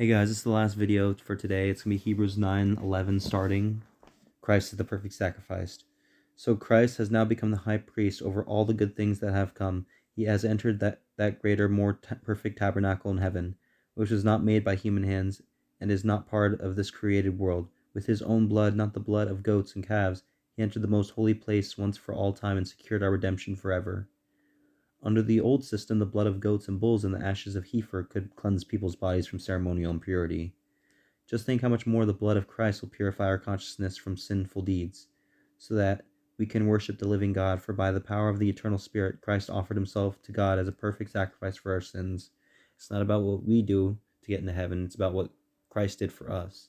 Hey guys, this is the last video for today. It's going to be Hebrews 9:11 starting. Christ is the perfect sacrifice. So Christ has now become the high priest over all the good things that have come. He has entered that greater, more perfect tabernacle in heaven, which was not made by human hands and is not part of this created world. With his own blood, not the blood of goats and calves, he entered the most holy place once for all time and secured our redemption forever. Under the old system, the blood of goats and bulls and the ashes of heifer could cleanse people's bodies from ceremonial impurity. Just think how much more the blood of Christ will purify our consciousness from sinful deeds, so that we can worship the living God, for by the power of the eternal Spirit, Christ offered himself to God as a perfect sacrifice for our sins. It's not about what we do to get into heaven, it's about what Christ did for us.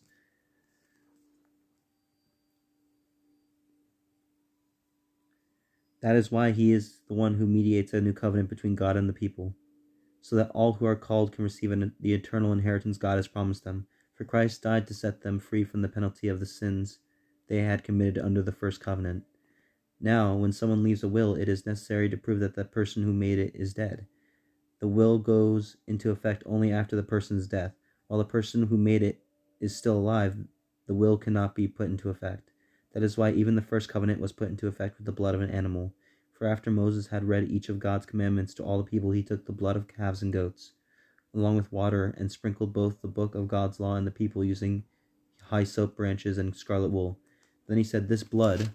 That is why he is the one who mediates a new covenant between God and the people, so that all who are called can receive the eternal inheritance God has promised them. For Christ died to set them free from the penalty of the sins they had committed under the first covenant. Now, when someone leaves a will, it is necessary to prove that the person who made it is dead. The will goes into effect only after the person's death. While the person who made it is still alive, the will cannot be put into effect. That is why even the first covenant was put into effect with the blood of an animal. For after Moses had read each of God's commandments to all the people, he took the blood of calves and goats, along with water, and sprinkled both the book of God's law and the people using hyssop branches and scarlet wool. Then he said, "This blood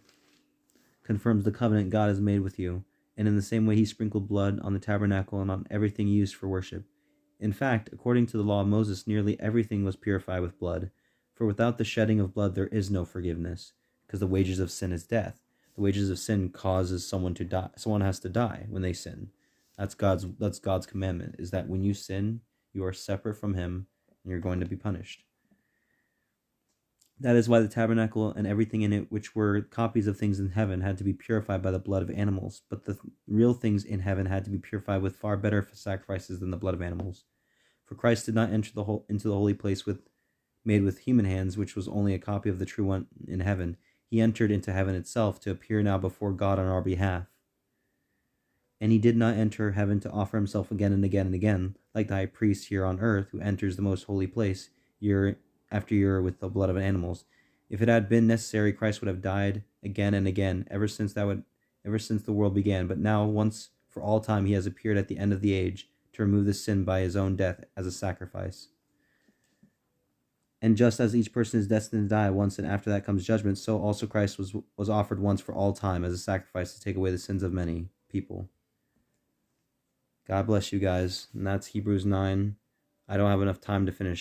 confirms the covenant God has made with you." And in the same way he sprinkled blood on the tabernacle and on everything used for worship. In fact, according to the law of Moses, nearly everything was purified with blood. For without the shedding of blood there is no forgiveness, because the wages of sin is death. The wages of sin causes someone to die. Someone has to die when they sin. That's God's commandment, is that when you sin, you are separate from him and you're going to be punished. That is why the tabernacle and everything in it, which were copies of things in heaven, had to be purified by the blood of animals. But the real things in heaven had to be purified with far better sacrifices than the blood of animals. For Christ did not enter into the holy place made with human hands, which was only a copy of the true one in heaven. He entered into heaven itself to appear now before God on our behalf. And he did not enter heaven to offer himself again and again and again, like the high priest here on earth, who enters the most holy place year after year with the blood of animals. If it had been necessary, Christ would have died again and again, ever since the world began. But now, once for all time, he has appeared at the end of the age to remove the sin by his own death as a sacrifice. And just as each person is destined to die once, and after that comes judgment, so also Christ was offered once for all time as a sacrifice to take away the sins of many people. God bless you guys. And that's Hebrews 9. I don't have enough time to finish